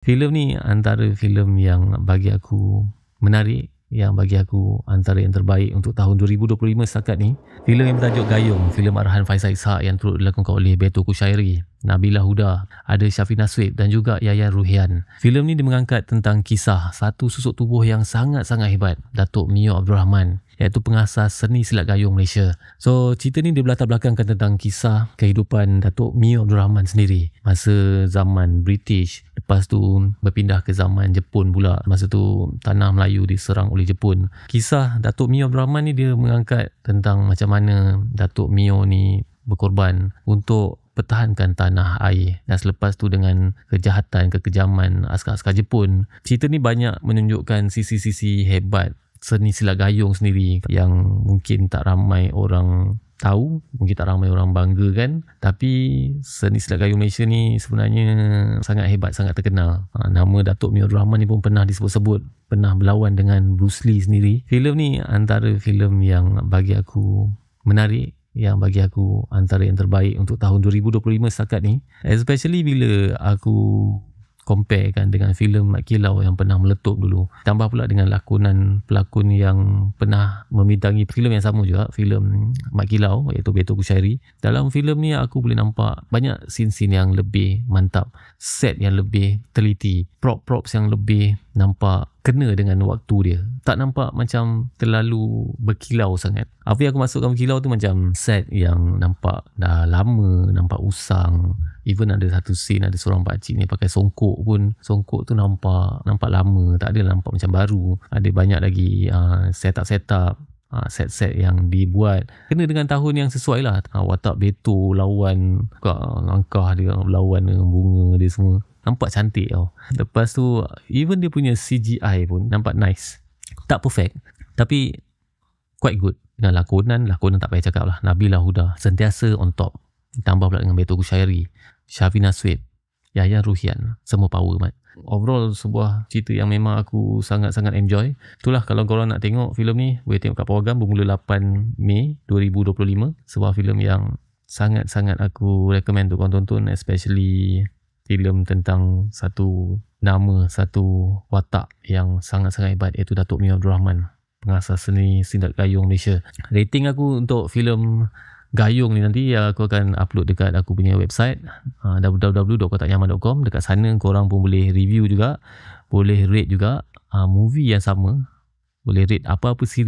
Filem ni antara filem yang bagi aku menarik, yang bagi aku antara yang terbaik untuk tahun 2025 setakat ni. Filem yang bertajuk Gayung, filem arahan Faizal Ishak yang turut dilakonkan oleh Beto Kushairi, Nabila Huda, ada Syafina Sweet dan juga Yayan Ruhian. Filem ni dia mengangkat tentang kisah satu susuk tubuh yang sangat-sangat hebat, Datuk Mio Abdul Rahman, iaitu pengasas seni silat gayung Malaysia. So cerita ni dia berlatar belakangkan tentang kisah kehidupan Datuk Mio Abdul Rahman sendiri masa zaman British. Lepas tu berpindah ke zaman Jepun pula. Masa tu tanah Melayu diserang oleh Jepun. Kisah Datuk Mio Abdul Rahman ni dia mengangkat tentang macam mana Datuk Mio ni berkorban untuk pertahankan tanah air, dan selepas tu dengan kejahatan, kekejaman askar-askar Jepun. Cerita ni banyak menunjukkan sisi-sisi hebat seni silat gayung sendiri yang mungkin tak ramai orang tahu, mungkin tak ramai orang banggakan, tapi seni silat gayung Malaysia ni sebenarnya sangat hebat, sangat terkenal. Nama Datuk Mio Abdul Rahman ni pun pernah disebut-sebut, pernah berlawan dengan Bruce Lee sendiri. Filem ni antara filem yang bagi aku menarik, yang bagi aku antara yang terbaik untuk tahun 2025 setakat ni, especially bila aku compare kan dengan filem Mat Kilau yang pernah meletup dulu, tambah pula dengan lakonan pelakon yang pernah membintangi filem yang sama juga, filem Mat Kilau, iaitu Beto Kushairi. Dalam filem ni aku boleh nampak banyak scene-scene yang lebih mantap, set yang lebih teliti, props yang lebih nampak kena dengan waktu dia, tak nampak macam terlalu berkilau sangat. Apa yang aku maksudkan berkilau tu macam set yang nampak dah lama, nampak usang. Even ada satu scene, ada seorang pakcik ni pakai songkok pun, songkok tu nampak lama, tak ada nampak macam baru. Ada banyak lagi setup set-set yang dibuat kena dengan tahun yang sesuai lah. Watak Beto lawan langkah dia, lawan dengan bunga dia semua, nampak cantik tau. Lepas tu even dia punya CGI pun nampak nice, tak perfect tapi quite good. Dengan lakonan tak payah cakap lah, Nabila Huda sentiasa on top, tambah pula dengan Beto Kushairi, Syafina Sweet, Yayan Ruhian, semua power mat. Overall sebuah cerita yang memang aku sangat-sangat enjoy. Itulah, kalau korang nak tengok filem ni, boleh tengok kat program bermula 8 Mei 2025. Sebuah filem yang sangat-sangat aku recommend untuk korang tonton, especially filem tentang satu nama, satu watak yang sangat-sangat hebat, iaitu Datuk Mio Abdul Rahman, pengasas seni silat gayung Malaysia. Rating aku untuk filem Gayung ni nanti aku akan upload dekat aku punya website www.kotaknyaman.com. Dekat sana korang pun boleh review juga, boleh rate juga movie yang sama, boleh rate apa-apa series